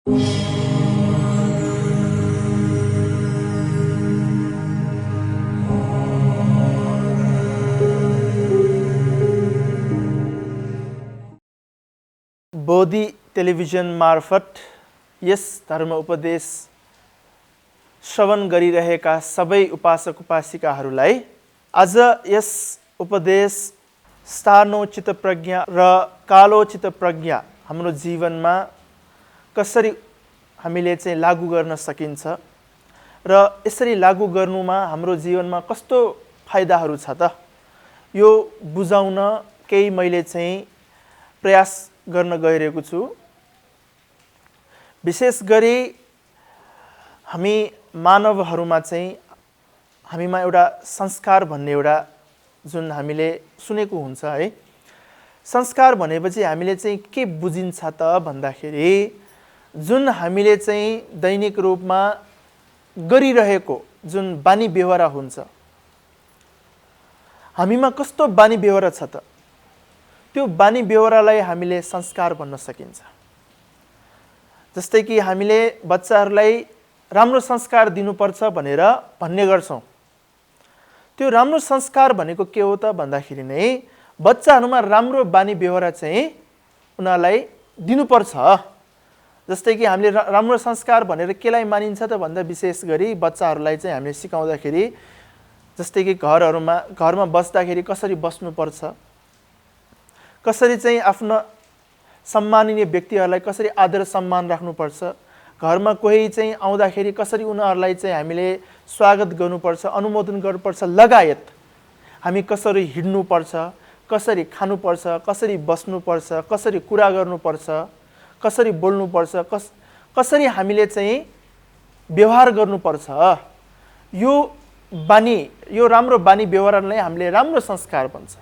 Bodhi television मार्फत यस धर्म उपदेश श्रवण गरिरहेका सबै उपासक उपासिकाहरूलाई आज यस उपदेश स्थानो चित्तप्रज्ञा र कालो चित्तप्रज्ञा हाम्रो जीवनमा कसरी हामीले चाहिँ लागू गर्न सकिन्छ र यसरी लागू गर्नुमा हाम्रो जीवनमा कस्तो फाइदाहरू छ त यो बुझाउन केही मैले चाहिँ प्रयास गर्न गइरहेको छु। विशेष गरी हामी मानवहरूमा चाहिँ हामीमा एउटा संस्कार भन्ने एउटा जुन हामीले सुनेको हुन्छ है। संस्कार भनेपछि हामीले चाहिँ के बुझिन्छ त भन्दाखेरि जुन हामीले चाहिँ दैनिक रूपमा गरिरहेको जुन बानी व्यवहार हुन्छ, हामीमा कस्तो बानी व्यवहार छ त त्यो बानी व्यवहारलाई हामीले संस्कार भन्न सकिन्छ। जस्तै कि हामीले बच्चाहरूलाई राम्रो संस्कार दिनुपर्छ भनेर भन्ने गर्छौँ। त्यो राम्रो संस्कार भनेको के हो त भन्दाखेरि नै बच्चाहरूमा राम्रो बानी व्यवहार चाहिँ उनीहरूलाई दिनुपर्छ। जस्तै कि हामीले राम्रो संस्कार भनेर केलाई मानिन्छ त भन्दा विशेष गरी बच्चाहरूलाई चाहिँ हामीले सिकाउँदाखेरि जस्तै कि घरमा बस्दाखेरि कसरी बस्नुपर्छ, कसरी चाहिँ आफ्नो सम्माननीय व्यक्तिहरूलाई कसरी आदर सम्मान राख्नुपर्छ, घरमा कोही चाहिँ आउँदाखेरि कसरी उनीहरूलाई चाहिँ हामीले स्वागत गर्नुपर्छ, अनुमोदन गर्नुपर्छ लगायत हामी कसरी हिँड्नुपर्छ, कसरी खानुपर्छ, कसरी बस्नुपर्छ, कसरी कुरा गर्नुपर्छ, कसरी बोल्नुपर्छ, कसरी हामीले चाहिँ व्यवहार गर्नुपर्छ, यो राम्रो बानी व्यवहारलाई हामीले राम्रो संस्कार भन्छ।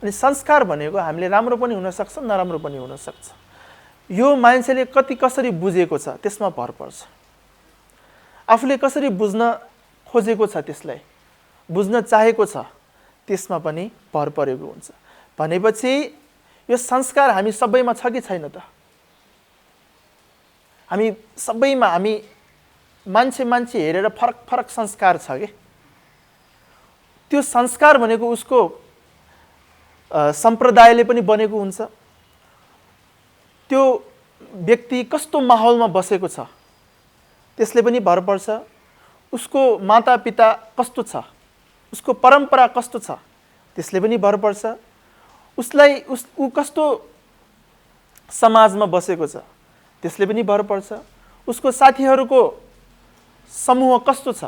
अनि संस्कार भनेको हामीले राम्रो पनि हुन सक्छ, नराम्रो पनि हुन सक्छ। यो मान्छेले कसरी बुझेको छ त्यसमा भर पर्छ। आफूले कसरी बुझ्न खोजेको छ, त्यसलाई बुझ्न चाहेको छ त्यसमा पनि भर परेको हुन्छ। भनेपछि यो संस्कार हामी सबैमा छ कि छैन त? हामी सबैमा, हामी मान्छे हेरेर फरक फरक संस्कार छ के। त्यो संस्कार भनेको उसको सम्प्रदायले पनि बनेको हुन्छ, त्यो व्यक्ति कस्तो माहौलमा बसेको छ त्यसले पनि भर पर्छ, उसको मातापिता कस्तो छ, उसको परम्परा कस्तो छ त्यसले पनि भर पर्छ, ऊ कस्तो समाजमा बसेको छ त्यसले पनि भर पर्छ, उसको साथीहरूको समूह कस्तो छ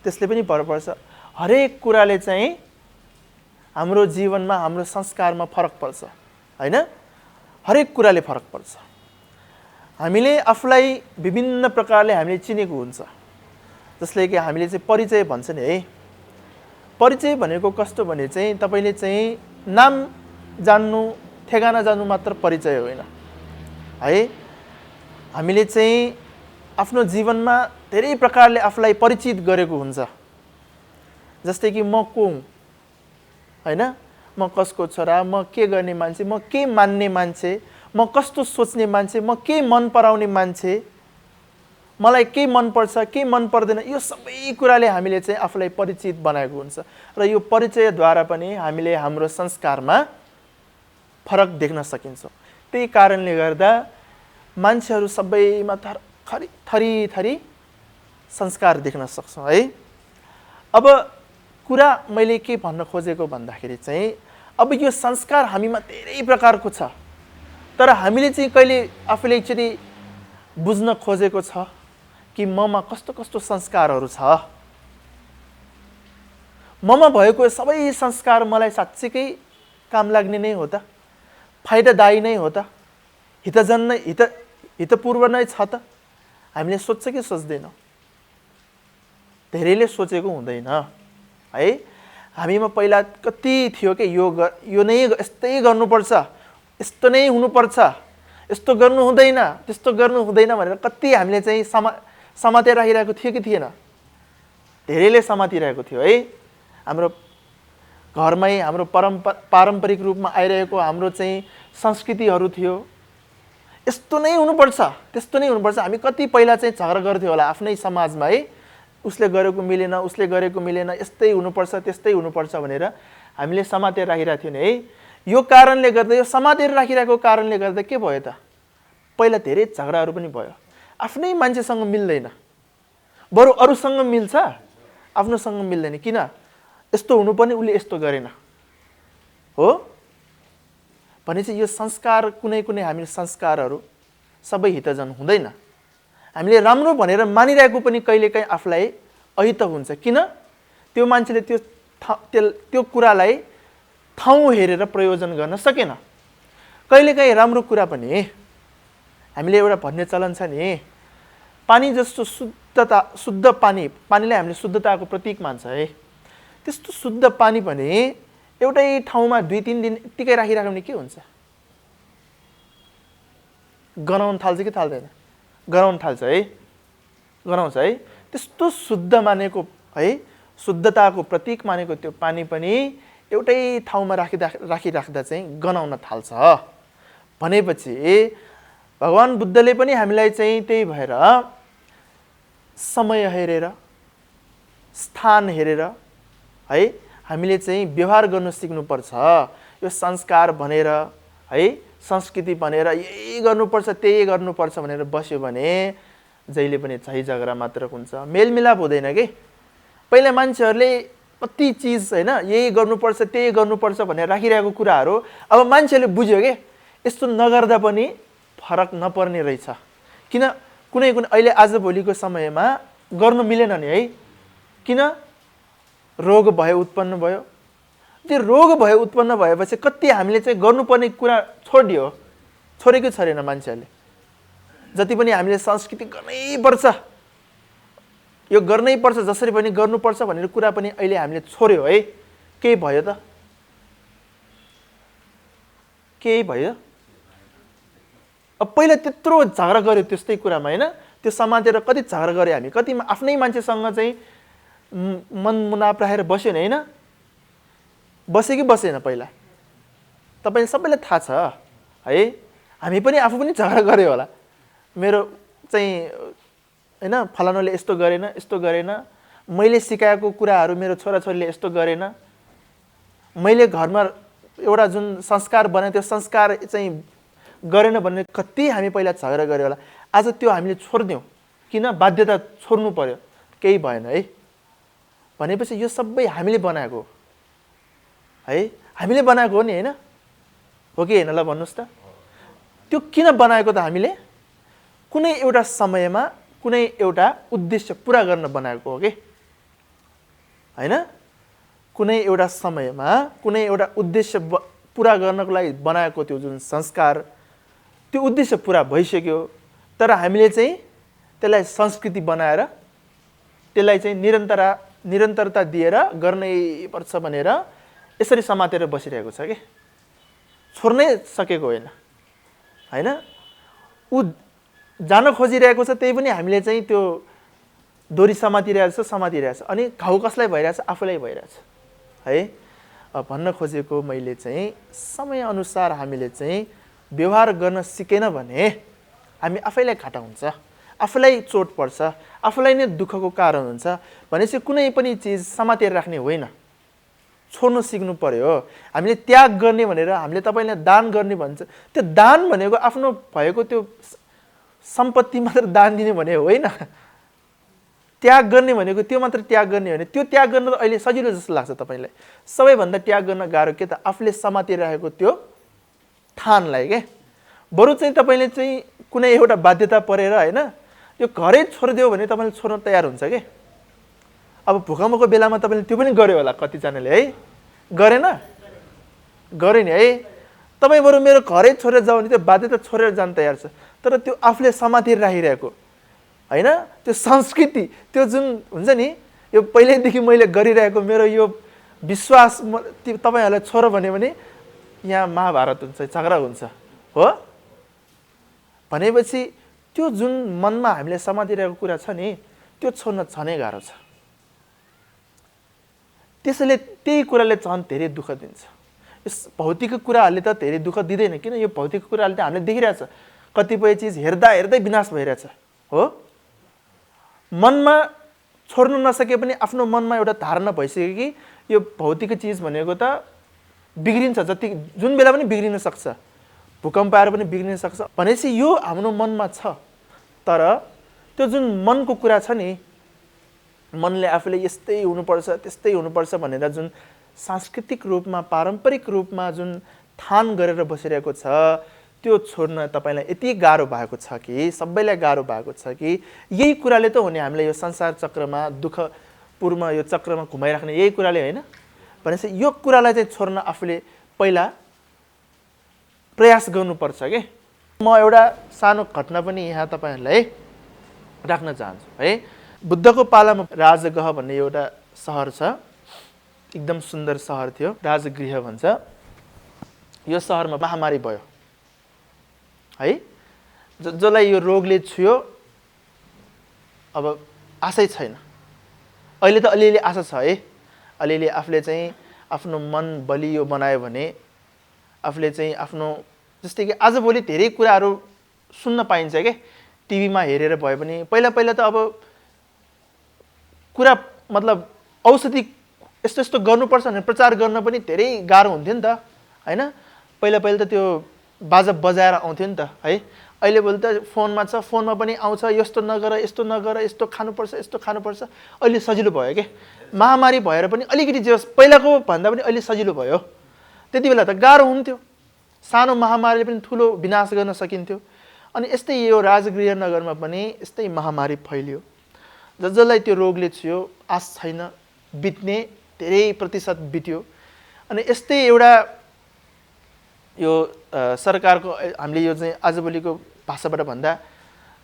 त्यसले पनि भर पर्छ। हरेक कुराले चाहिँ हाम्रो जीवनमा, हाम्रो संस्कारमा फरक पर्छ हैन? हरेक कुराले फरक पर्छ। हामीले आफूलाई विभिन्न प्रकारले हामीले चिनेको हुन्छ। जसले कि हामीले चाहिँ परिचय भन्छ नि है। परिचय भनेको कस्तो भने चाहिँ तपाईले चाहिँ नाम जान्नु, ठेगाना जान्नु मात्र परिचय होइन है। हामीले चाहिँ आफ्नो जीवनमा धेरै प्रकारले आफूलाई परिचित गरेको हुन्छ। जस्तै कि म को हुँ हैन, म कसको छोरा, म के गर्ने मान्छे, म के मान्ने मान्छे, म कस्तो सोच्ने मान्छे, म के मन पराउने मान्छे, मलाई के मन पर्छ, के मन पर्दैन, यो सबै कुराले हामीले चाहिँ आफूलाई परिचित बनाएको हुन्छ। र यो परिचयद्वारा पनि हामीले हाम्रो संस्कारमा फरक देख्न सकिन्छ। त्यही कारणले गर्दा मान्छेहरू सबैमा थरी संस्कार देख्न सक्छौँ है। अब कुरा मैले के भन्न खोजेको भन्दाखेरि चाहिँ अब यो संस्कार हामीमा धेरै प्रकारको छ, तर हामीले चाहिँ कहिले आफूले एकचोटि बुझ्न खोजेको छ कि ममा कस्तो कस्तो संस्कारहरू छ। ममा भएको सबै संस्कार मलाई साँच्चीकै काम लाग्ने नै हो त, फाइदादायी नै हो त, हितपूर्व नै छ त? हामीले सोच्छ कि सोच्दैनौँ? धेरैले सोचेको हुँदैन है। हामीमा पहिला कति थियो कि यो नै यस्तै गर्नुपर्छ, यस्तो नै हुनुपर्छ, यस्तो गर्नु हुँदैन, त्यस्तो गर्नु हुँदैन भनेर कति हामीले चाहिँ समातेर राखिरहेको थियो कि थिएन? धेरैले समातिरहेको थियो है। हाम्रो घरमै हाम्रो पारम्परिक रूपमा आइरहेको हाम्रो चाहिँ संस्कृतिहरू थियो, यस्तो नै हुनुपर्छ, त्यस्तो नै हुनुपर्छ। हामी कति पहिला चाहिँ झगडा गर्थ्यौँ होला आफ्नै समाजमा है, उसले गरेको मिलेन, उसले गरेको मिलेन, यस्तै हुनुपर्छ त्यस्तै हुनुपर्छ भनेर हामीले समातेर राखिरहेको थियौँ नि है। यो कारणले गर्दा, यो समातेर राखिरहेको कारणले गर्दा के भयो त, पहिला धेरै झगडाहरू पनि भयो। आफ्नै मान्छेसँग मिल्दैन, बरु अरूसँग मिल्छ, आफ्नोसँग मिल्दैन। किन? यस्तो हुनुपर्ने, उसले यस्तो गरेन हो भनेपछि यो संस्कार, कुनै कुनै हामीले संस्कारहरू सबै हितजन हुँदैन। हामीले राम्रो भनेर मानिरहेको पनि कहिलेकाहीँ आफूलाई अहित हुन्छ। किन? त्यो मान्छेले त्यो कुरालाई ठाउँ हेरेर प्रयोजन गर्न सकेन। कहिलेकाहीँ राम्रो कुरा पनि हामीले एउटा भन्ने चलन छ नि, पानी जस्तो शुद्ध पानीलाई हामीले शुद्धताको प्रतीक मान्छ है। त्यस्तो शुद्ध पानी पनि एउटै ठाउँमा 2-3 दिन यत्तिकै राखिराख्यो भने के हुन्छ? गनाउन थाल्छ कि थाल्दैन? गनाउन थाल्छ है, गनाउँछ है। त्यस्तो शुद्ध मानेको है, शुद्धताको प्रतीक मानेको त्यो पानी पनि एउटै ठाउँमा राखिराख्दा चाहिँ गनाउन थाल्छ। भनेपछि भगवान बुद्धले पनि हामीलाई चाहिँ त्यही भएर समय हेरेर, स्थान हेरेर है हामीले चाहिँ व्यवहार गर्न सिक्नुपर्छ। यो संस्कार भनेर है, संस्कृति भनेर यही गर्नुपर्छ त्यही गर्नुपर्छ भनेर बस्यो भने जहिले पनि झै झगडा मात्र हुन्छ, मेलमिलाप हुँदैन के। पहिला मान्छेहरूले कति चिज होइन यही गर्नुपर्छ त्यही गर्नुपर्छ भनेर राखिरहेको कुराहरू अब मान्छेले बुझ्यो के, यस्तो नगर्दा पनि फरक नपर्ने रहेछ। किन? कुनै अहिले आजभोलिको समयमा गर्नु मिलेन नि है। किन? रोग भयो, उत्पन्न भयो। त्यो रोग भयो, उत्पन्न भएपछि कति हामीले चाहिँ गर्नुपर्ने कुरा छोडेकै छैन मान्छेहरूले। जति पनि हामीले संस्कृति गर्नै पर्छ, यो गर्नै पर्छ, जसरी पनि गर्नुपर्छ भनेर कुरा पनि अहिले हामीले छोड्यो है। केही भयो त? केही भयो? अब पहिला त्यत्रो झगडा गऱ्यो त्यस्तै कुरामा होइन, त्यो समातेर कति झगडा गऱ्यो हामी, कति आफ्नै मान्छेसँग चाहिँ मनमुनाप राखेर बस्यो नि होइन? बस्यो कि बसेन? पहिला तपाईँले सबैलाई थाहा छ है। हामी पनि आफू पनि झगडा गऱ्यो होला, मेरो चाहिँ होइन फलानाले यस्तो गरेन, यस्तो गरेन, मैले सिकाएको कुराहरू मेरो छोराछोरीले यस्तो गरेन, मैले घरमा एउटा जुन संस्कार बनाएँ त्यो संस्कार चाहिँ गरेन भन्ने कति हामी पहिला झगडा गऱ्यो होला। आज त्यो हामीले छोडिदियौँ। किन? बाध्यता छोड्नु पर्यो, केही भएन है। भनेपछि यो सबै हामीले बनाएको है, हामीले बनाएको हो नि होइन? हो कि होइन? ल भन्नुहोस् त, त्यो किन बनाएको त? हामीले कुनै एउटा समयमा कुनै एउटा उद्देश्य पुरा गर्न बनाएको हो कि होइन? कुनै एउटा समयमा कुनै एउटा उद्देश्य पुरा गर्नको लागि बनाएको त्यो जुन संस्कार, त्यो उद्देश्य पुरा भइसक्यो, तर हामीले चाहिँ त्यसलाई संस्कृति बनाएर त्यसलाई चाहिँ निरन्तरता दिएर गर्नै पर्छ भनेर यसरी समातेर बसिरहेको छ कि छोड्नै सकेको होइन होइन? ऊ जान खोजिरहेको छ, त्यही पनि हामीले चाहिँ त्यो डोरी समातिरहेको छ। अनि घाउ कसलाई भइरहेछ? आफूलाई भइरहेछ है। भन्न खोजेको मैले चाहिँ समयअनुसार हामीले चाहिँ व्यवहार गर्न सिकेन भने हामी आफैलाई घाटा हुन्छ, आफूलाई चोट पर्छ, आफूलाई नै दुःखको कारण हुन्छ। भनेपछि कुनै पनि चिज समातेर राख्ने होइन, छोड्नु सिक्नु पर्यो। हामीले त्याग गर्ने भनेर हामीले तपाईँले दान गर्ने भन्छ, त्यो दान भनेको आफ्नो भएको त्यो सम्पत्ति मात्र दान दिने भने होइन। त्याग गर्ने भनेको त्यो मात्र त्याग गर्ने होइन। त्यो त्याग गर्न त अहिले सजिलो जस्तो लाग्छ तपाईँलाई। सबैभन्दा त्याग गर्न गाह्रो के त? आफूले समातिरहेको त्यो ठानलाई के। बरु चाहिँ तपाईँले चाहिँ कुनै एउटा बाध्यता परेर होइन यो घरै छोडिदियो भने तपाईँले छोड्न तयार हुन्छ कि। अब भूकम्पको बेलामा तपाईँले त्यो पनि गर्यो होला कतिजनाले है, गरेन? गरे नि है। तपाईँ बरु मेरो घरै छोडेर जाऊ भने त्यो बाध्यता छोडेर जान तयार छ, तर त्यो आफूले समातेर राखिरहेको होइन, त्यो संस्कृति, त्यो जुन हुन्छ नि, यो पहिल्यैदेखि मैले गरिरहेको मेरो यो विश्वास तपाईँहरूलाई छोड्यो भने यहाँ महाभारत हुन्छ, झगडा हुन्छ हो। भनेपछि त्यो जुन मनमा हामीले समातिरहेको कुरा छ नि, त्यो छोड्न झनै गाह्रो छ। त्यसैले त्यही कुराले झन् धेरै दुःख दिन्छ। यस भौतिक कुराहरूले त धेरै दुःख दिँदैन, किन? यो भौतिक कुराहरूले त हामीले देखिरहेछ कतिपय चिज हेर्दा हेर्दै विनाश भइरहेछ हो। मनमा छोड्न नसके पनि आफ्नो मनमा एउटा धारणा भइसक्यो कि यो भौतिक चिज भनेको त बिग्रिन्छ, जति जुन बेला पनि बिग्रिन सक्छ, भूकम्प आएर पनि बिग्रिन सक्छ भनेपछि यो हाम्रो मनमा छ। तर त्यो जुन मनको कुरा छ नि, मनले आफूले यस्तै हुनुपर्छ त्यस्तै हुनुपर्छ भनेर जुन सांस्कृतिक रूपमा पारम्परिक रूपमा जुन ठान गरेर बसिरहेको छ, त्यो छोड्न तपाईँलाई यति गाह्रो भएको छ कि, सबैलाई गाह्रो भएको छ कि यही कुराले त हो नि हामीलाई यो संसार चक्रमा दुःखपूर्ण यो चक्रमा घुमाइराख्ने यही कुराले होइन भनेपछि यो कुरालाई चाहिँ छोड्न आफूले पहिला प्रयास गर्नुपर्छ के। म एउटा सानो घटना पनि यहाँ तपाईँहरूलाई राख्न चाहन्छु है। बुद्धको पालामा राजगृह भन्ने एउटा सहर छ, एकदम सुन्दर सहर थियो, राजगृह भन्छ। यो सहरमा महामारी भयो है, जसलाई यो रोगले छुयो अब आशै छैन। अहिले त अलिअलि आशा छ है, अलिअलि आफूले चाहिँ आफ्नो मन बलियो बनायो भने आफूले चाहिँ आफ्नो जस्तै कि आजभोलि धेरै कुराहरू सुन्न पाइन्छ के, टिभीमा हेरेर भयो भने पहिला पहिला त अब कुरा मतलब औषधि यस्तो यस्तो गर्नुपर्छ भने प्रचार गर्न पनि धेरै गाह्रो हुन्थ्यो नि त होइन। पहिला पहिला त त्यो बाजा बजाएर आउँथ्यो नि त है। अहिले भोलि त फोनमा छ, फोनमा पनि आउँछ यस्तो नगर यस्तो नगर यस्तो खानुपर्छ यस्तो खानुपर्छ। अहिले सजिलो भयो के, महामारी भएर पनि अलिकति जे पहिलाको भन्दा पनि अहिले सजिलो भयो। त्यति बेला त गाह्रो हुन्थ्यो, सानो महामारीले पनि ठुलो विनाश गर्न सकिन्थ्यो। अनि यस्तै यो राजगृह नगरमा पनि यस्तै महामारी फैलियो, जसलाई त्यो रोगले छुयो आश छैन, बित्ने धेरै प्रतिशत बित्यो। अनि यस्तै एउटा यो सरकारको हामीले यो चाहिँ आजभोलिको भाषाबाट भन्दा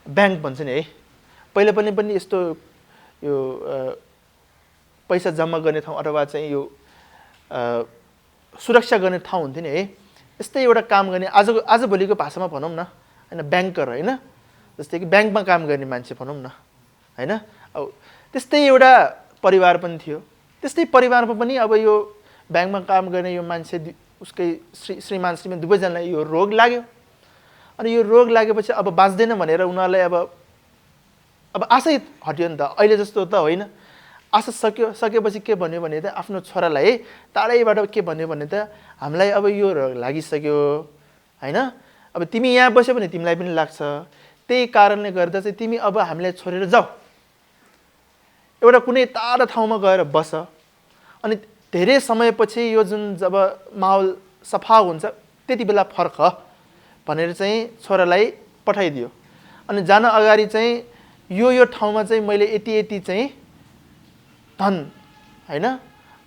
ब्याङ्क भन्छ नि है, पहिला पनि यस्तो यो पैसा जम्मा गर्ने ठाउँ अथवा चाहिँ यो सुरक्षा गर्ने ठाउँ हुन्थ्यो नि है। यस्तै एउटा काम गर्ने आजभोलिको भाषामा भनौँ न होइन, ब्याङ्कर होइन, जस्तै कि ब्याङ्कमा काम गर्ने मान्छे भनौँ न होइन। अब त्यस्तै एउटा परिवार पनि थियो, त्यस्तै परिवारमा पनि अब यो ब्याङ्कमा काम गर्ने यो मान्छे उसकै श्रीमान श्रीमती दुवैजनालाई यो रोग लाग्यो। अनि यो रोग लागेपछि अब बाँच्दैन भनेर उनीहरूलाई अब आशै हट्यो नि त, अहिले जस्तो त होइन। आशा सकेपछि के भन्यो भने त आफ्नो छोरालाई टाढैबाट के भन्यो भने त हामीलाई अब यो रोग लागिसक्यो होइन, अब तिमी यहाँ बस्यो भने तिमीलाई पनि लाग्छ, त्यही कारणले गर्दा चाहिँ तिमी अब हामीलाई छोडेर जाऊ, एउटा कुनै टाढा ठाउँमा गएर बस। अनि धेरै समयपछि यो जुन जब माहौल सफा हुन्छ त्यति बेला फर्क भनेर चाहिँ छोरालाई पठाइदियो। अनि जान अगाडि चाहिँ यो ठाउँमा चाहिँ मैले यति चाहिँ धन होइन,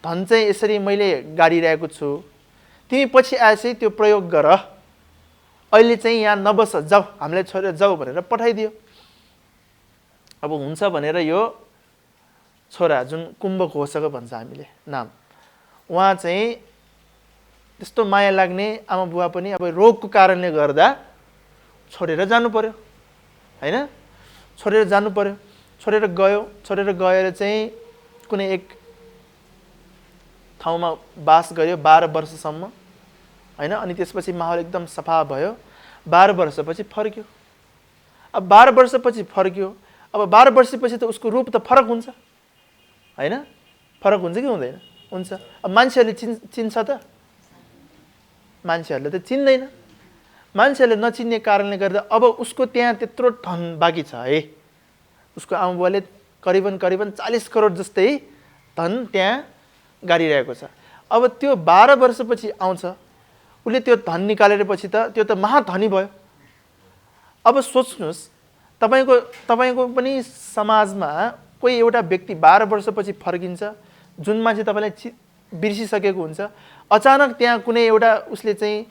धन चाहिँ यसरी मैले गाडिरहेको छु, तिमी पछि आएपछि त्यो प्रयोग गर, अहिले चाहिँ यहाँ नबस, जाऊ हामीलाई छोडेर जाऊ भनेर पठाइदियो। अब हुन्छ भनेर यो छोरा जुन कुम्भघोषक भन्छ हामीले नाम, उहाँ चाहिँ त्यस्तो माया लाग्ने आमा बुवा पनि अब रोगको कारणले गर्दा छोडेर जानु पर्यो होइन, छोडेर जानु पर्यो। छोडेर गएर चाहिँ कुनै एक ठाउँमा बास गर्यो 12 वर्षसम्म होइन। अनि त्यसपछि माहौल एकदम सफा भयो, 12 वर्षपछि फर्क्यो। अब 12 वर्षपछि फर्क्यो, अब 12 वर्षपछि त उसको रूप त फरक हुन्छ होइन, फरक हुन्छ कि हुँदैन? हुन्छ। अब मान्छेहरूले चिन्छ त? मान्छेहरूले त चिन्दैन। मान्छेहरूले नचिन्ने कारणले गर्दा अब उसको त्यहाँ त्यत्रो धन बाँकी छ है, उसको आमा बुवाले करिबन 40 करोड जस्तै धन त्यहाँ गाडिरहेको छ। अब त्यो 12 वर्षपछि आउँछ, उसले त्यो धन निकालेर पछि त त्यो त महाधनी भयो। अब सोच्नुहोस्, तपाईँको पनि समाजमा कोही एउटा व्यक्ति 12 वर्षपछि फर्किन्छ, जुन मान्छे तपाईँलाई बिर्सिसकेको हुन्छ, अचानक त्यहाँ कुनै एउटा उसले चाहिँ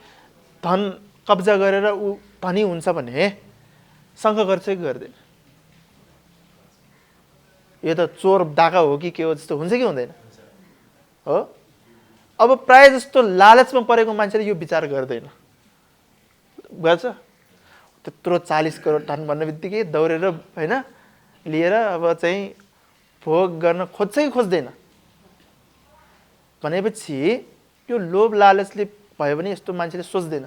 धन कब्जा गरेर ऊ धनी हुन्छ भने शङ्का गर्छ कि गर्दैन? यो त चोर डाका हो कि के हो जस्तो हुन्छ कि हुँदैन हो। अब प्राय जस्तो लालचमा परेको मान्छेले यो विचार गर्दैन, गर्छ? त्यत्रो 40 करोड धन भन्ने बित्तिकै दौडेर होइन लिएर अब चाहिँ भोग गर्न खोज्दैन। भनेपछि यो लोभ लालचले भयो भने यस्तो मान्छेले सोच्दैन।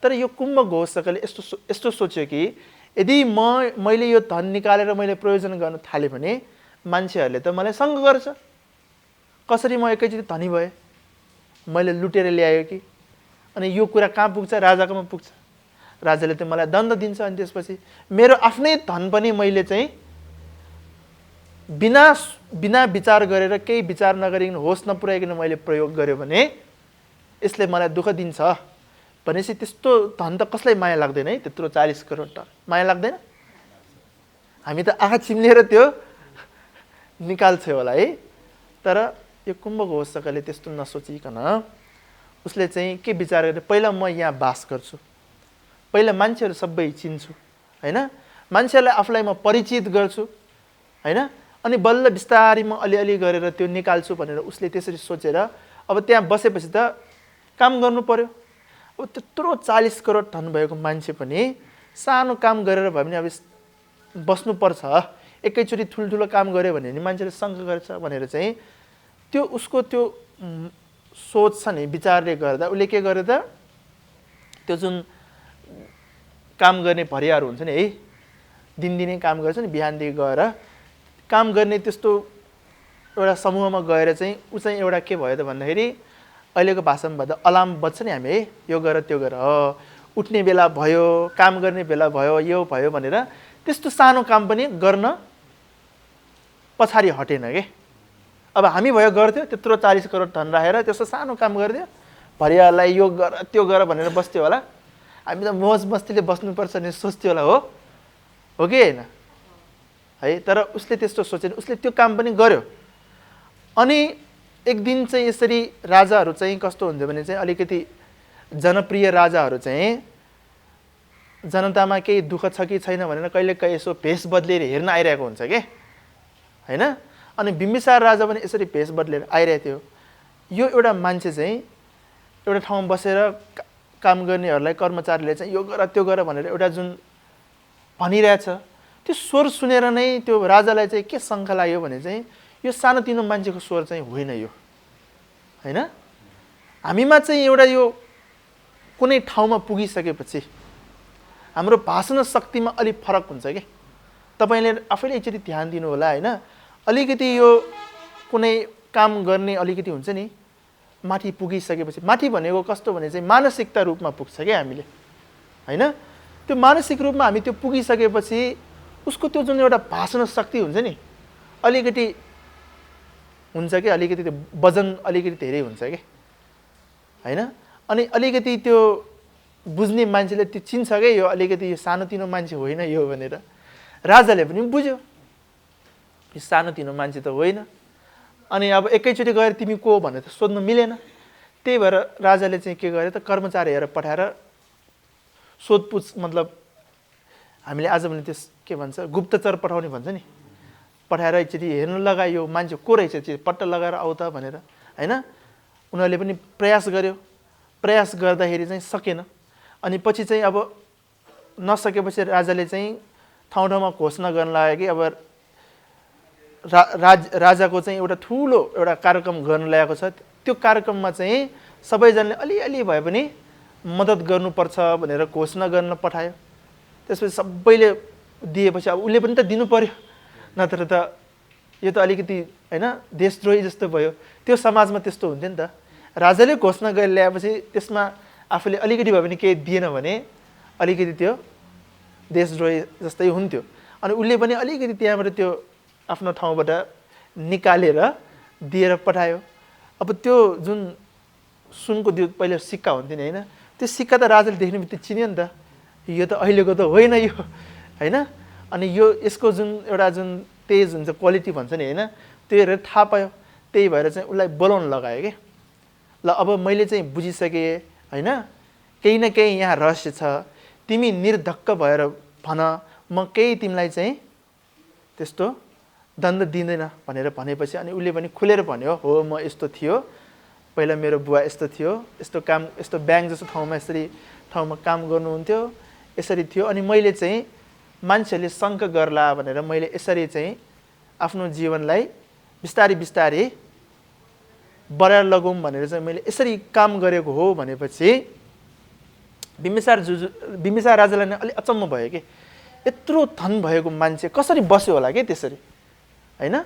तर यो कुम्भ घोषकले यस्तो सोच्यो कि यदि मैले यो धन निकालेर मैले प्रयोजन गर्न थालेँ भने मान्छेहरूले त मलाई सङ्ग गर्छ, कसरी म एकैचोटि धनी भएँ, मैले लुटेर ल्यायो कि, अनि यो कुरा कहाँ पुग्छ, राजाकोमा पुग्छ। राजाले त मलाई दण्ड दिन्छ। अनि त्यसपछि मेरो आफ्नै धन पनि मैले चाहिँ बिना विचार गरेर, केही विचार नगरिकन, होस नपुर्याइकन मैले प्रयोग गर्यो भने यसले मलाई दुःख दिन्छ भनेपछि त्यस्तो धन त कसलाई माया लाग्दैन है? त्यत्रो 40 करोड त माया लाग्दैन? हामी त आँखा चिम्लेर त्यो निकाल्छ होला है। तर यो कुम्भ घोषकले त्यस्तो नसोचिकन उसले चाहिँ के विचार गरे, पहिला म यहाँ बास गर्छु, पहिला मान्छेहरू सबै चिन्छु हैन, मान्छेहरूलाई आफूलाई म परिचित गर्छु हैन, अनि बल्ल बिस्तारै म अलिअलि गरेर त्यो निकाल्छु भनेर उसले त्यसरी सोचेर अब त्यहाँ बसेपछि त काम गर्नु पर्यो। अब त्यत्रो 40 करोड धन भएको मान्छे पनि सानो काम गरेर भए पनि अब बस्नुपर्छ, एकैचोटि ठुल्ठुलो काम गर्यो भने नि मान्छेले शङ्का गर्छ भनेर चाहिँ त्यो उसको त्यो सोच छ नि, विचारले गर्दा उसले के गर्यो त, त्यो जुन काम गर्ने भरियाहरू हुन्छ नि है, दिनदिनै काम गर्छ नि, बिहानदेखि गएर काम गर्ने त्यस्तो एउटा समूहमा गएर चाहिँ ऊ चाहिँ एउटा के भयो त भन्दाखेरि अहिलेको भाषामा भन्दा अलार्म बज्छ नि हामी है, यो गर त्यो गर, उठ्ने बेला भयो, काम गर्ने बेला भयो, यो भयो भनेर त्यस्तो सानो काम पनि गर्न पछाडि हटेन के। अब हामी भयो गर्थ्यो, त्यत्रो 40 करोड धन राखेर त्यस्तो सानो काम गरिदियो, भरियालाई यो गर त्यो गर भनेर बस्थ्यो होला। हामी त मोज मस्तीले बस्नुपर्छ नि सोच्थ्यो होला, हो कि होइन है? तर उसले त्यस्तो सोचेन, उसले त्यो काम पनि गर्यो। अनि एक दिन चाहिँ यसरी राजाहरू चाहिँ कस्तो हुन्छ भने चाहिँ अलिकति जनप्रिय राजाहरू चाहिँ जनतामा केही दुःख छ कि छैन भनेर कहिलेकाहीँ यसो भेष बदलेर हेर्न आइरहेको हुन्छ के हैन। अनि बिम्बिसार राजा पनि यसरी भेष बदलेर आइरहेको थियो। यो एउटा मान्छे चाहिँ एउटा ठाउँमा बसेर काम गर्नेहरूलाई, कर्मचारीले चाहिँ यो गर त्यो गर भनेर एउटा जुन भनिरहेछ, त्यो स्वर सुनेर नै त्यो राजालाई चाहिँ के शङ्का लाग्यो भने चाहिँ यो सानोतिनो मान्छेको स्वर चाहिँ होइन यो हैन। हामीमा चाहिँ एउटा यो कुनै ठाउँमा पुगिसकेपछि हाम्रो भाषण शक्तिमा अलिक फरक हुन्छ कि। तपाईँले आफैले एकचोटि ध्यान दिनु होला हैन। अलिकति यो कुनै काम गर्ने अलिकति हुन्छ नि, माथि पुगिसकेपछि, माथि भनेको कस्तो भने चाहिँ मानसिकता रूपमा पुग्छ क्या हामीले हैन। त्यो मानसिक रूपमा हामी त्यो पुगिसकेपछि उसको त्यो जुन एउटा भाषण शक्ति हुन्छ नि अलिकति हुन्छ कि, अलिकति त्यो वजन अलिकति धेरै हुन्छ कि हैन। अनि अलिकति त्यो बुझ्ने मान्छेले त्यो चिन्छ क्या यो अलिकति यो सानोतिनो मान्छे होइन यो भनेर। राजाले पनि बुझ्यो यो सानोतिनो मान्छे त होइन। अनि अब एकैचोटि गएर तिमी को भनेर त सोध्नु मिलेन। त्यही भएर राजाले चाहिँ के गरे त, कर्मचारीहरू पठाएर सोधपुछ, मतलब हामीले आज भने त्यस के भन्छ गुप्तचर पठाउने भन्छ नि, पठाएर एकचोटि हेर्नु लगायो यो मान्छे को रहेछ, चाहिँ पट्ट लगाएर आऊ त भनेर हैन। उनीहरूले पनि प्रयास गर्यो, प्रयास गर्दाखेरि चाहिँ सकेन। अनि पछि चाहिँ अब नसकेपछि राजाले चाहिँ ठाउँ ठाउँमा घोषणा गर्न लाग्यो कि अब राजाको चाहिँ एउटा ठुलो एउटा कार्यक्रम गर्न लागेको छ, त्यो कार्यक्रममा चाहिँ सबैजनाले अलिअलि भए पनि मद्दत गर्नुपर्छ भनेर घोषणा गर्न पठायो। त्यसपछि सबैले दिएपछि अब उसले पनि त दिनु पर्यो, नत्र त यो त अलिकति हैन देशद्रोही जस्तो भयो। त्यो समाजमा त्यस्तो हुन्थ्यो नि त, राजाले घोषणा गरेर ल्याएपछि त्यसमा आफूले अलिकति भए पनि केही दिएन भने अलिकति त्यो देशद्रोही जस्तै हुन्थ्यो। अनि उसले पनि अलिकति त्यहाँबाट त्यो आफ्नो ठाउँबाट निकालेर दिएर पठायो। अब त्यो जुन सुनको त्यो पहिला सिक्का हुन्थ्यो नि हैन, त्यो सिक्का त राजाले देख्ने बित्तिकै चिन्यो नि त, यो त अहिलेको त होइन यो हैन। अनि यो यसको जुन एउटा जुन तेज हुन्छ, क्वालिटी भन्छ नि हैन, त्यो हेरेर थाहा पायो। त्यही भएर चाहिँ उसलाई बोलाउन लगायो कि ल अब मैले चाहिँ बुझिसकेँ हैन, केही न केही यहाँ रहस्य छ, तिमी निर्धक्क भएर भन, म केही तिमीलाई चाहिँ त्यस्तो दण्ड दिँदैन भनेर भनेपछि अनि उसले पनि खुलेर भन्यो, हो म यस्तो थियो, पहिला मेरो बुवा यस्तो थियो, यस्तो काम, यस्तो ब्याङ्क जस्तो ठाउँमा यसरी ठाउँमा काम गर्नुहुन्थ्यो, यसरी थियो। अनि मैले चाहिँ मान्छेहरूले शङ्का गर्ला भनेर मैले यसरी चाहिँ आफ्नो जीवनलाई बिस्तारै बिस्तारै बढाएर लगाउँ भनेर चाहिँ मैले यसरी काम गरेको हो भनेपछि बिम्बिसार राजालाई नै अलिक अचम्म भयो कि यत्रो धन भएको मान्छे कसरी बस्यो होला के त्यसरी, होइन?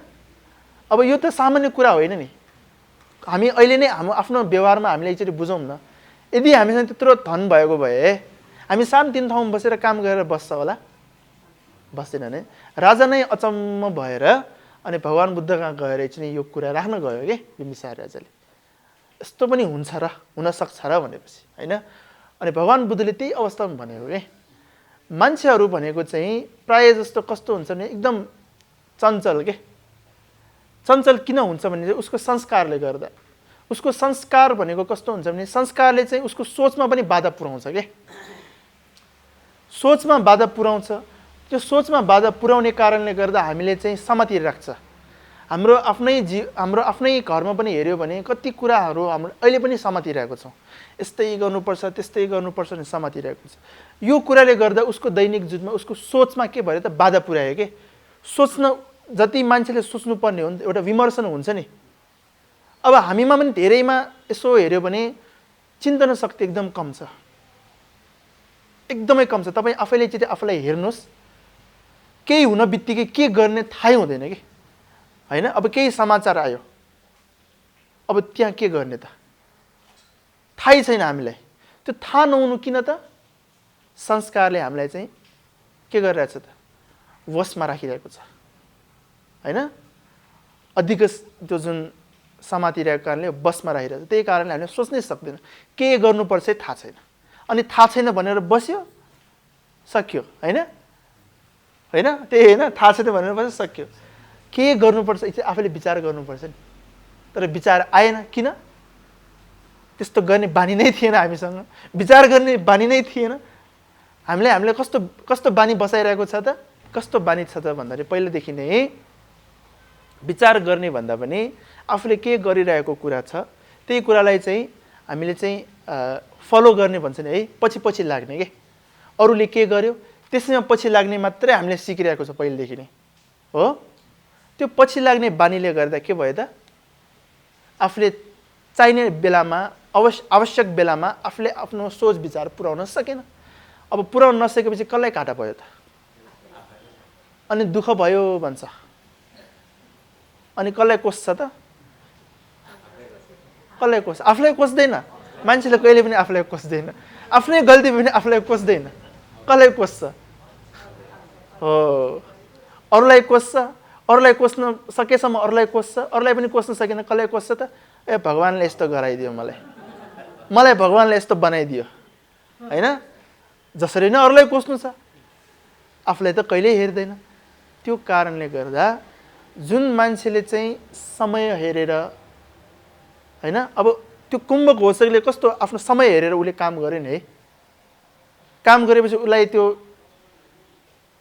अब यो त सामान्य कुरा होइन नि। हामी अहिले नै हाम्रो आफ्नो व्यवहारमा हामीले एकचोटि बुझौँ न, यदि हामीसँग त्यत्रो धन भएको भए हामी शान्तिन ठाउँमा बसेर काम गरेर बस्छ होला? बस्दैन नै। राजा नै अचम्म भएर अनि भगवान् बुद्ध कहाँ गएर चाहिँ यो कुरा राख्न गयो कि बिम्बिसार राजाले, यस्तो पनि हुन्छ र, हुनसक्छ र भनेपछि, होइन? अनि भगवान् बुद्धले त्यही अवस्थामा भनेको कि मान्छेहरू भनेको चाहिँ प्रायः जस्तो कस्तो हुन्छ भने एकदम चञ्चल के। चञ्चल किन हुन्छ भने उसको संस्कारले गर्दा। उसको संस्कार भनेको कस्तो हुन्छ भने संस्कारले चाहिँ उसको सोचमा पनि बाधा पुर्याउँछ के। सोचमा बाधा पुर्याउँछ। त्यो सोचमा बाधा पुर्याउने कारणले गर्दा हामीले चाहिँ समाति राख्छ। हाम्रो आफ्नै घरमा पनि हेऱ्यो भने कति कुराहरू हाम्रो अहिले पनि समातिरहेको छौँ। यस्तै गर्नुपर्छ त्यस्तै गर्नुपर्छ भने समातिरहेको छ। यो कुराले गर्दा उसको दैनिक जीवनमा उसको सोचमा के भयो त बाधा पुर्यायो के। सोच्न जति मान्छेले सोच्नुपर्ने हो एउटा विमर्शन हुन्छ नि। अब हामीमा पनि धेरैमा यसो हेऱ्यो भने चिन्तन शक्ति एकदम कम छ, एकदमै कम छ। तपाईँ आफैले चाहिँ आफूलाई हेर्नुहोस्, केही हुन बित्तिकै के गर्ने थाहै हुँदैन कि, होइन? अब केही समाचार आयो, अब त्यहाँ के गर्ने त थाहै छैन हामीलाई। त्यो थाहा नहुनु किन त? संस्कारले हामीलाई चाहिँ के गरिरहेछ त वशमा राखिरहेको छ, होइन? अधिक त्यो जुन समातिरहेको कारणले वशमा राखिरहेको छ। त्यही कारणले हामीले सोच्नै सक्दैन, के गर्नुपर्छ थाहा छैन। अनि थाहा छैन भनेर बस्यो, सक्यो, होइन? होइन त्यही होइन, थाहा छैन भनेर बस्यो, सक्यो। के गर्नुपर्छ आफैले विचार गर्नुपर्छ नि। तर विचार आएन किन? त्यस्तो गर्ने बानी नै थिएन हामीसँग, विचार गर्ने बानी नै थिएन। हामीले कस्तो बानी बसाइरहेको छ त? कस्तो बानी छ त भन्दाखेरि पहिलेदेखि नै विचार गर्ने भन्दा पनि आफूले के गरिरहेको कुरा छ त्यही कुरालाई चाहिँ हामीले चाहिँ फलो गर्ने भन्छ नि है, पछि लाग्ने के। अरूले के गर्यो त्यसैमा पछि लाग्ने मात्रै हामीले सिकिरहेको छ पहिलेदेखि नै, हो? त्यो पछि लाग्ने बानीले गर्दा के भयो त? आफूले चाहिने बेलामा आवश्यक बेलामा आफूले आफ्नो सोच विचार पुर्याउन सकेन। अब पुर्याउन नसकेपछि कसलाई घाटा भयो त? अनि दुःख भयो भन्छ। अनि कसलाई कोस्छ त? कसलाई कोस्छ? आफूलाई कोस्दैन। मान्छेले कहिले पनि आफूलाई कोस्दैन। आफ्नै गल्ती पनि आफूलाई कोस्दैन। कसलाई कोस्छ? हो, अरूलाई कोस्छ। अरूलाई कोस्न सकेसम्म अरूलाई कोस्छ। अरूलाई पनि कोस्न सकेन कसलाई कोस्छ त? ए भगवान्ले यस्तो गराइदियो, मलाई भगवान्ले यस्तो बनाइदियो, होइन? जसरी नै अरूलाई कोस्नु छ, आफूलाई त कहिल्यै हेर्दैन। त्यो कारणले गर्दा जुन मान्छेले चाहिँ समय हेरेर, होइन? अब त्यो कुम्भ घोषकले कस्तो आफ्नो समय हेरेर उसले काम गर्यो नि है। काम गरेपछि उसलाई त्यो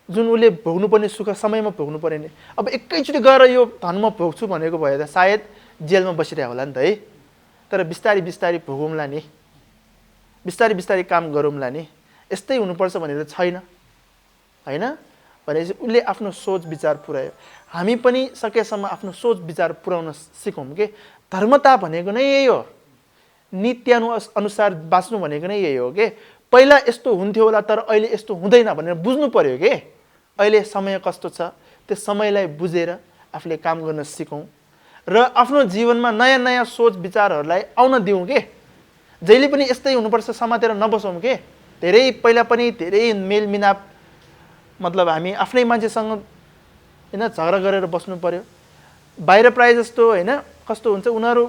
जुन उसले भोग्नुपर्ने सुख समयमा भोग्नु पर्यो नि। अब एकैचोटि गएर यो धन म भोग्छु भनेको भए त सायद जेलमा बसिरहेको होला नि त है। तर बिस्तारै बिस्तारै भोगौँला नि, बिस्तारै बिस्तारै काम गरौँला नि, यस्तै हुनुपर्छ भनेर छैन, होइन? भनेपछि उसले आफ्नो सोच विचार पुर्यायो। हामी पनि सकेसम्म आफ्नो सोच विचार पुर्याउन सिकौँ के। धर्मता भनेको नै यही हो, नीत्यानुसार बाँच्नु भनेको नै यही हो के। पहिला यस्तो हुन्थ्यो होला तर अहिले यस्तो हुँदैन भनेर बुझ्नु पर्यो के। अहिले समय कस्तो छ त्यो समयलाई बुझेर आफूले काम गर्न सिकौँ र आफ्नो जीवनमा नयाँ नयाँ सोच विचारहरूलाई आउन दिउँ के। जहिले पनि यस्तै हुनुपर्छ समातेर नबसौँ के। पहिला पनि धेरै मेलमिलाप, मतलब हामी आफ्नै मान्छेसँग होइन झगडा गरेर बस्नु पर्यो। बाहिर प्रायः जस्तो होइन कस्तो हुन्छ, उनीहरू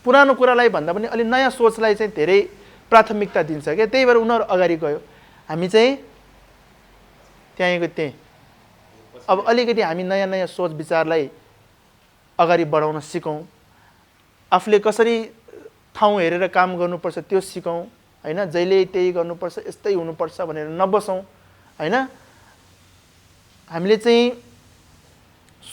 पुरानो कुरालाई भन्दा पनि अलि नयाँ सोचलाई चाहिँ धेरै प्राथमिकता दिन्छ क्या। त्यही भएर उनीहरू अगाडि गयो, हामी चाहिँ त्यहीँको त्यहीँ। अब अलिकति हामी नयाँ नयाँ सोच विचारलाई अगाडि बढाउन सिकौँ। आफूले कसरी ठाउँ हेरेर काम गर्नुपर्छ त्यो सिकौँ, होइन? जहिले त्यही गर्नुपर्छ यस्तै हुनुपर्छ भनेर नबसौँ, होइन? हामीले चाहिँ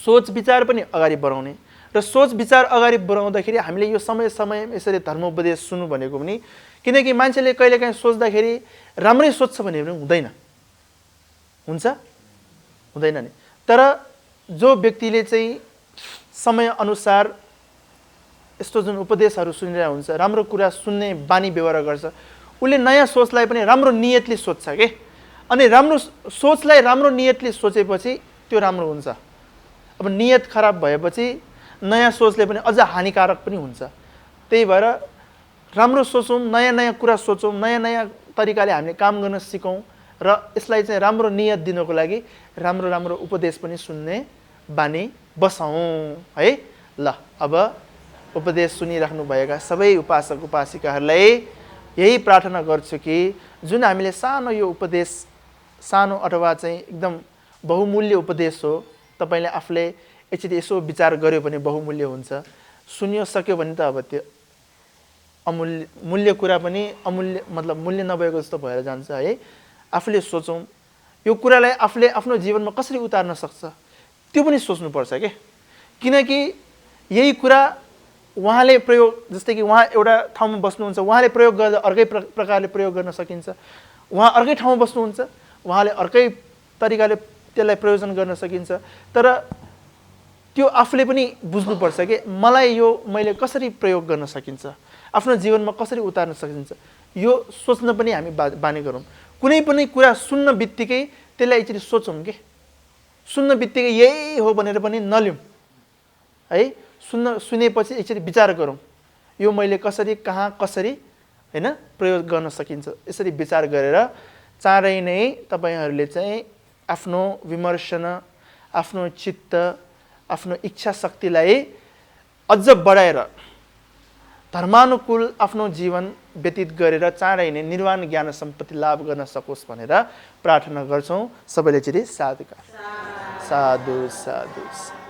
सोच विचार पनि अगाडि बढाउने र सोच विचार अगाडि बढाउँदाखेरि हामीले यो समय यसरी धर्मोपदेश सुन्नु भनेको पनि, किनकि मान्छेले कहिलेकाहीँ सोच्दाखेरि राम्रै सोच्छ भने पनि हुँदैन, हुन्छ हुँदैन नि। तर जो व्यक्तिले चाहिँ समयअनुसार यस्तो जुन उपदेशहरू सुनिरहेको हुन्छ, राम्रो कुरा सुन्ने बानी व्यवहार गर्छ, उसले नयाँ सोचलाई पनि राम्रो नियतले सोच्छ के। अनि राम्रो सोचलाई राम्रो नियतले सोचेपछि त्यो राम्रो हुन्छ। अब नियत खराब भएपछि नयाँ सोचले पनि अझ हानिकारक पनि हुन्छ। त्यही भएर राम्रो सोचौँ, नयाँ नयाँ कुरा सोचौँ, नयाँ नयाँ तरिकाले हामीले काम गर्न सिकौँ र यसलाई चाहिँ राम्रो नियत दिनको लागि राम्रो राम्रो उपदेश पनि सुन्ने बानी बसाउँ है। ल अब उपदेश सुनिराख्नुभएका सबै उपासक उपासिकाहरूलाई यही प्रार्थना गर्छु कि जुन हामीले सानो यो उपदेश, सानो अथवा चाहिँ एकदम बहुमूल्य उपदेश हो, तपाईँले आफूले एकचोटि यसो विचार गर्यो भने बहुमूल्य हुन्छ। सुन्यो सक्यो भने त अब त्यो मूल्य कुरा पनि अमूल्य मतलब मूल्य नभएको जस्तो भएर जान्छ है। आफूले सोचौँ यो कुरालाई आफूले आफ्नो जीवनमा कसरी उतार्न सक्छ त्यो पनि सोच्नुपर्छ के। किनकि यही कुरा उहाँले प्रयोग, जस्तै कि उहाँ एउटा ठाउँमा बस्नुहुन्छ, उहाँले प्रयोग गर्दा अर्कै प्रकारले प्रयोग गर्न सकिन्छ। उहाँ अर्कै ठाउँमा बस्नुहुन्छ, उहाँले अर्कै तरिकाले त्यसलाई प्रयोजन गर्न सकिन्छ। तर त्यो आफूले पनि बुझ्नुपर्छ कि मलाई यो मैले कसरी प्रयोग गर्न सकिन्छ, आफ्नो जीवनमा कसरी उतार्न सकिन्छ, यो सोच्न पनि हामी बानी गरौँ। कुनै पनि कुरा सुन्न बित्तिकै त्यसलाई एकचोटि सोचौँ के। सुन्न बित्तिकै यही हो भनेर पनि नलिउँ है। सुनेपछि एकचोटि विचार गरौँ, यो मैले कसरी कहाँ कसरी हैन प्रयोग गर्न सकिन्छ। यसरी विचार गरेर चाँडै नै तपाईहरूले चाहिँ आफ्नो विमर्शन, आफ्नो चित्त, आफ्नो इच्छा शक्तिलाई अझ बढाएर धर्मानुकूल आफ्नो जीवन व्यतीत गरेर चाँडै नै निर्वाण ज्ञान सम्पत्ति लाभ गर्न सकोस् भनेर प्रार्थना गर्छौँ। सबैले चाहिँ साधुका साधु साधु।